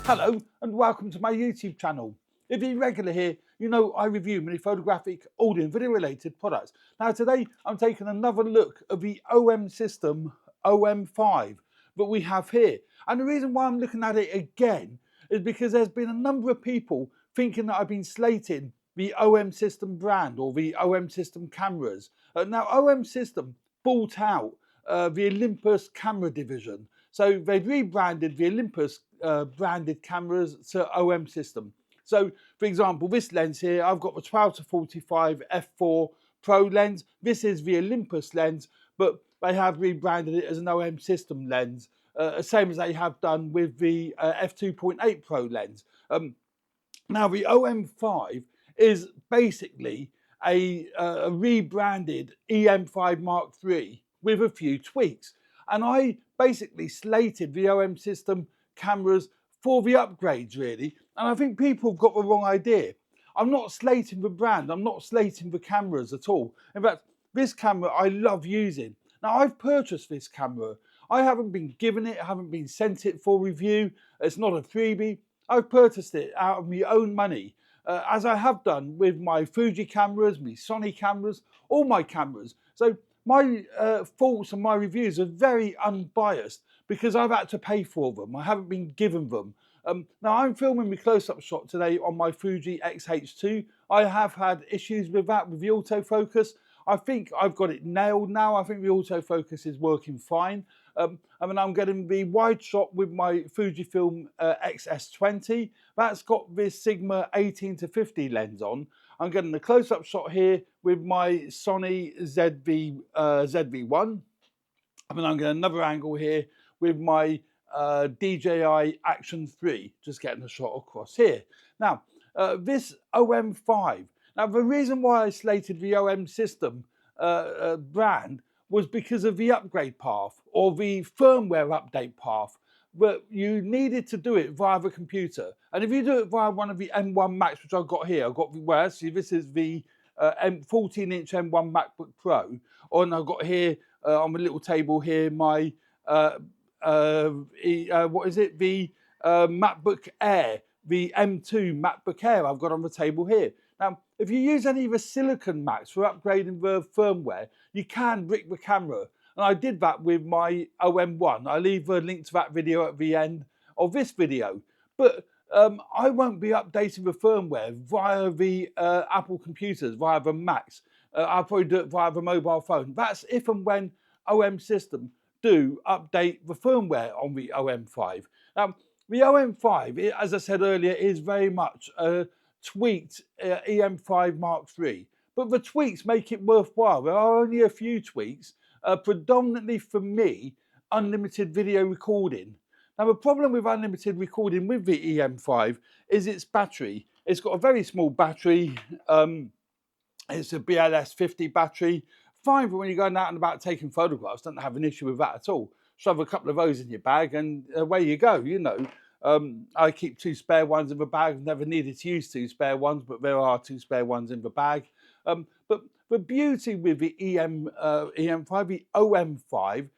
Hello and welcome to my YouTube channel. If you're regular here, you know I review many photographic, audio and video related products. Now today I'm taking another look at the OM system OM-5 that we have here. And the reason why I'm looking at it again is because there's been a number of people thinking that I've been slating the OM system brand or the OM system cameras. Now OM system bought out the Olympus camera division. So they've rebranded the Olympus branded cameras to OM system. So for example, this lens here, I've got the 12 to 45 f4 Pro lens. This is the Olympus lens, but they have rebranded it as an OM system lens, same as they have done with the f2.8 Pro lens. Now the OM-5 is basically a rebranded EM5 Mark III with a few tweaks. And I basically slated the OM system cameras for the upgrades really. And I think people have got the wrong idea. I'm not slating the brand, I'm not slating the cameras at all. In fact, this camera I love using. Now I've purchased this camera. I haven't been given it, I haven't been sent it for review. It's not a freebie. I've purchased it out of my own money, as I have done with my Fuji cameras, my Sony cameras, all my cameras. So my thoughts and my reviews are very unbiased because I've had to pay for them. I haven't been given them. Now I'm filming my close-up shot today on my Fuji X-H2. I have had issues with that, with the autofocus. I think I've got it nailed now. I think the autofocus is working fine. I mean, I'm getting the wide shot with my Fujifilm XS20. That's got this Sigma 18 to 50 lens on. I'm getting the close-up shot here with my Sony ZV-1. I mean, I'm getting another angle here with my DJI Action 3, just getting a shot across here. Now, this OM-5. Now, the reason why I slated the OM system brand was because of the upgrade path or the firmware update path. But you needed to do it via the computer. And if you do it via one of the M1 Macs, which I've got here, I've got, well, actually, this is the 14-inch M1 MacBook Pro. And I've got here on the little table here my, what is it? The MacBook Air, the M2 MacBook Air I've got on the table here. Now, if you use any of the silicon Macs for upgrading the firmware, you can brick the camera. And I did that with my OM1. I'll leave a link to that video at the end of this video. But I won't be updating the firmware via the Apple computers, via the Macs. I'll probably do it via the mobile phone. That's if and when OM system do update the firmware on the OM-5. Now, the OM-5, as I said earlier, is very much a tweaked EM5 Mark III. But the tweaks make it worthwhile. There are only a few tweaks, predominantly for me, unlimited video recording. Now the problem with unlimited recording with the EM5 is its battery. It's got a very small battery. It's a BLS 50 battery. Fine for when you're going out and about taking photographs. Don't have an issue with that at all. Shove a couple of those in your bag and away you go, you know. I keep 2 spare ones in the bag. I've never needed to use 2 spare ones, but there are 2 spare ones in the bag. But the beauty with the EM5, the OM5,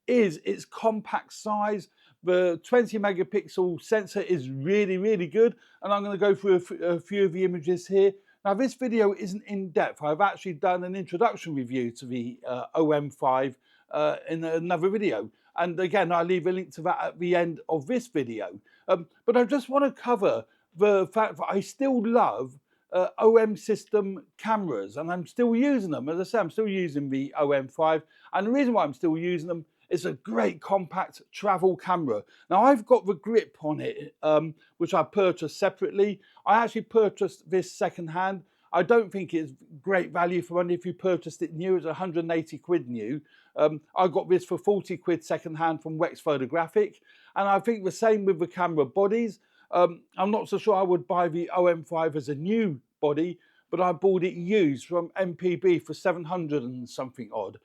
is its compact size. The 20 megapixel sensor is really, really good. And I'm going to go through a few of the images here. Now, this video isn't in depth. I've actually done an introduction review to the OM5 in another video. And again, I'll leave a link to that at the end of this video. But I just want to cover the fact that I still love OM system cameras and I'm still using them. As I say, I'm still using the OM5. And the reason why I'm still using them is a great compact travel camera. Now, I've got the grip on it, which I purchased separately. I actually purchased this secondhand. I don't think it's great value for money if you purchased it new. It's 180 quid new. I got this for 40 quid secondhand from Wex Photographic. And I think the same with the camera bodies. I'm not so sure I would buy the OM5 as a new body, but I bought it used from MPB for 700 and something odd.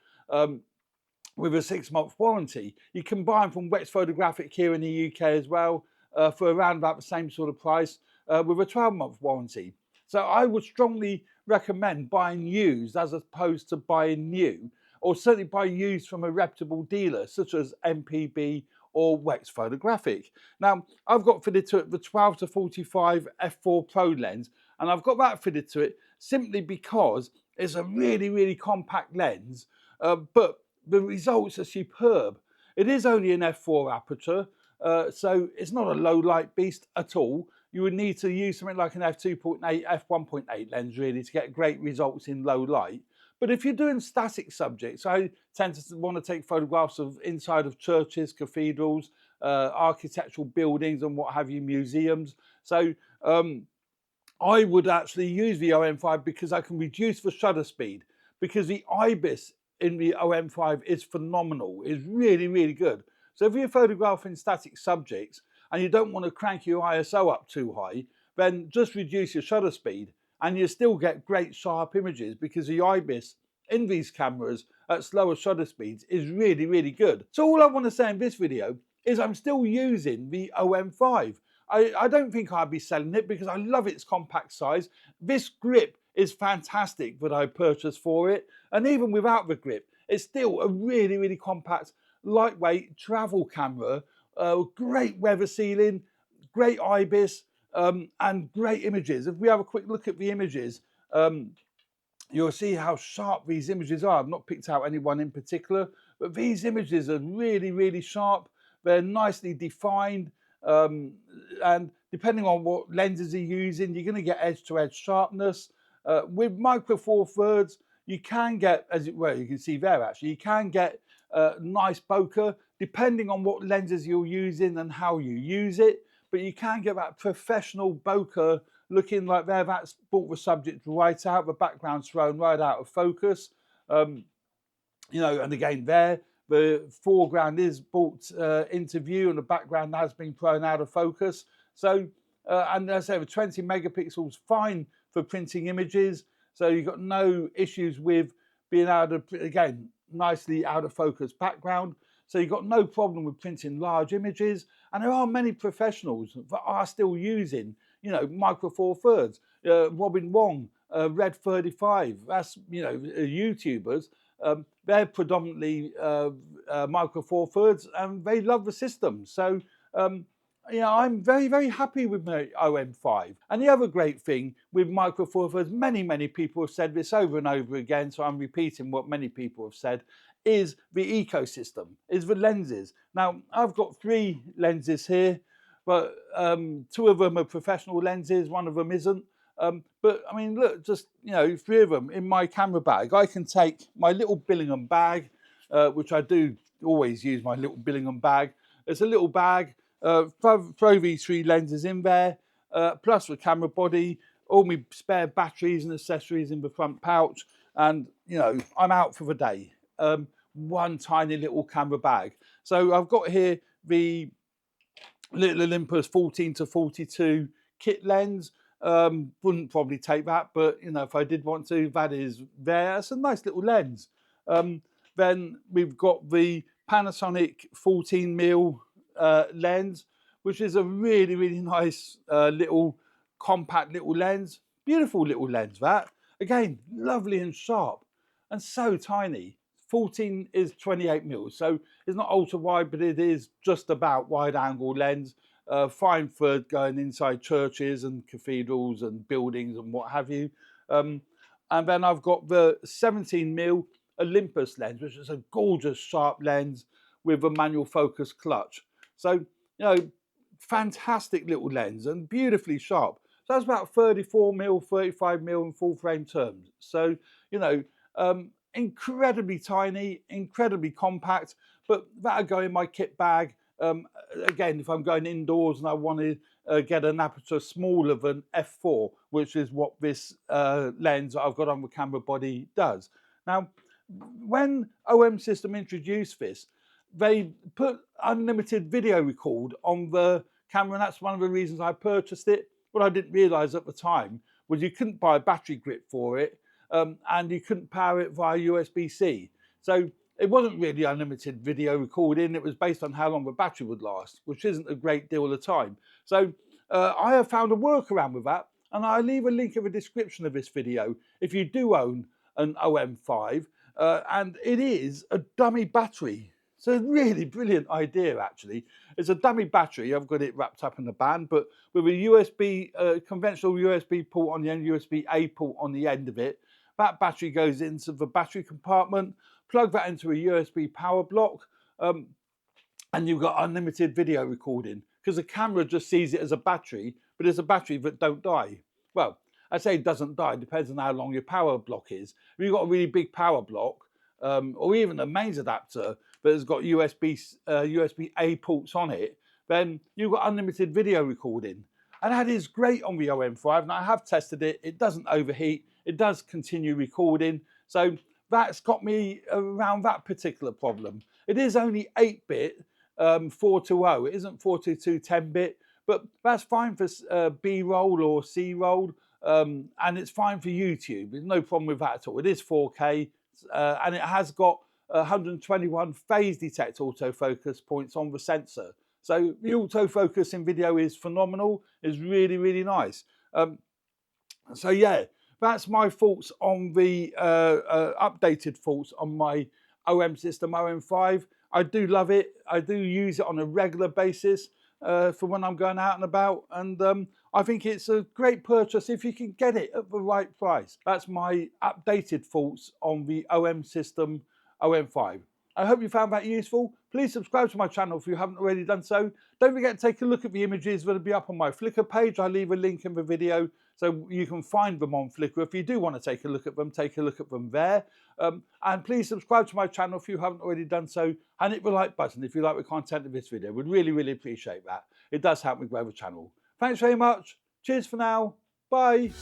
With a 6-month warranty. You can buy them from Wex Photographic here in the UK as well for around about the same sort of price with a 12-month warranty. So I would strongly recommend buying used as opposed to buying new, or certainly buy used from a reputable dealer such as MPB or Wex photographic. Now, I've got fitted to it the 12 to 45 f4 Pro lens, and I've got that fitted to it simply because it's a really, really compact lens, but the results are superb. It is only an f4 aperture, so it's not a low light beast at all. You would need to use something like an f2.8, f1.8 lens really to get great results in low light. But if you're doing static subjects, I tend to want to take photographs of inside of churches, cathedrals, architectural buildings and what have you, museums. So I would actually use the OM-5 because I can reduce the shutter speed, because the IBIS in the OM-5 is phenomenal, is really, really good. So if you're photographing static subjects and you don't want to crank your ISO up too high, then just reduce your shutter speed and you still get great sharp images, because the IBIS in these cameras at slower shutter speeds is really, really good. So all I want to say in this video is I'm still using the OM-5. I don't think I'd be selling it because I love its compact size. This grip is fantastic that I purchased for it, and even without the grip, it's still a really, really compact, lightweight travel camera. Great weather sealing, great IBIS, and great images. If we have a quick look at the images, you'll see how sharp these images are. I've not picked out any one in particular, but these images are really, really sharp. They're nicely defined, and depending on what lenses you're using, you're going to get edge-to-edge sharpness. With micro four thirds, you can get, well, you can see there actually, you can get nice bokeh depending on what lenses you're using and how you use it. But you can get that professional bokeh looking like there. That's brought the subject right out, the background's thrown right out of focus. You know, and again there, the foreground is brought into view and the background has been thrown out of focus. So, and as I say, the 20 megapixels, fine for printing images. So you've got no issues with being able to, again, nicely out of focus background. So you've got no problem with printing large images. And there are many professionals that are still using, you know, micro four thirds. Robin Wong, Red 35, that's, you know, YouTubers. They're predominantly micro four thirds, and they love the system. So, you know, I'm very, very happy with my OM-5. And the other great thing with micro four thirds, many people have said this over and over again, so I'm repeating what many people have said, is the ecosystem, is the lenses. Now, I've got 3 lenses here, but 2 of them are professional lenses, 1 of them isn't. But I mean, look, just, you know, 3 of them in my camera bag. I can take my little Billingham bag, which I do always use my little Billingham bag. It's a little bag, throw these 3 lenses in there, plus the camera body, all my spare batteries and accessories in the front pouch, and, you know, I'm out for the day. One tiny little camera bag. So I've got here the little Olympus 14 to 42 kit lens. Wouldn't probably take that, but, you know, if I did want to, that is there. It's a nice little lens. Then we've got the Panasonic 14mm lens, which is a really, really nice little compact little lens. Beautiful little lens, that. Again, lovely and sharp and so tiny. 14 is 28mm, so it's not ultra wide, but it is just about wide angle lens. Fine for going inside churches and cathedrals and buildings and what have you. And then I've got the 17mm Olympus lens, which is a gorgeous sharp lens with a manual focus clutch. So, you know, fantastic little lens and beautifully sharp. So that's about 34mm, 35mm in full frame terms. So, you know, incredibly tiny, incredibly compact, but that'll go in my kit bag. Again, if I'm going indoors and I want to get an aperture smaller than f4, which is what this lens that I've got on the camera body does. Now, when OM System introduced this, they put unlimited video record on the camera, and that's one of the reasons I purchased it. What I didn't realise at the time was you couldn't buy a battery grip for it, and you couldn't power it via USB-C. So it wasn't really unlimited video recording. It was based on how long the battery would last, which isn't a great deal of time. So I have found a workaround with that, and I'll leave a link in the description of this video if you do own an OM-5. And it is a dummy battery. So a really brilliant idea, actually. It's a dummy battery. I've got it wrapped up in the band, but with a USB, conventional USB port on the end, USB-A port on the end of it. That battery goes into the battery compartment, plug that into a USB power block, and you've got unlimited video recording because the camera just sees it as a battery, but it's a battery that don't die. Well, I say it doesn't die, depends on how long your power block is. If you've got a really big power block, or even a mains adapter that has got USB-A ports on it, then you've got unlimited video recording. And that is great on the OM-5, and I have tested it. It doesn't overheat, it does continue recording. So that's got me around that particular problem. It is only 8-bit, 420, it isn't 422 10-bit, but that's fine for B-roll or C-roll, and it's fine for YouTube. There's no problem with that at all. It is 4K, and it has got 121 phase detect autofocus points on the sensor. So the autofocus in video is phenomenal, is really, really nice. So yeah, that's my thoughts on the updated thoughts on my OM system, OM-5. I do love it. I do use it on a regular basis for when I'm going out and about. And I think it's a great purchase if you can get it at the right price. That's my updated thoughts on the OM system, OM-5. I hope you found that useful. Please subscribe to my channel if you haven't already done so. Don't forget to take a look at the images that will be up on my Flickr page. I'll leave a link in the video so you can find them on Flickr. If you do want to take a look at them there. And please subscribe to my channel if you haven't already done so, and hit the like button if you like the content of this video. We'd really, really appreciate that. It does help me grow the channel. Thanks very much. Cheers for now. Bye.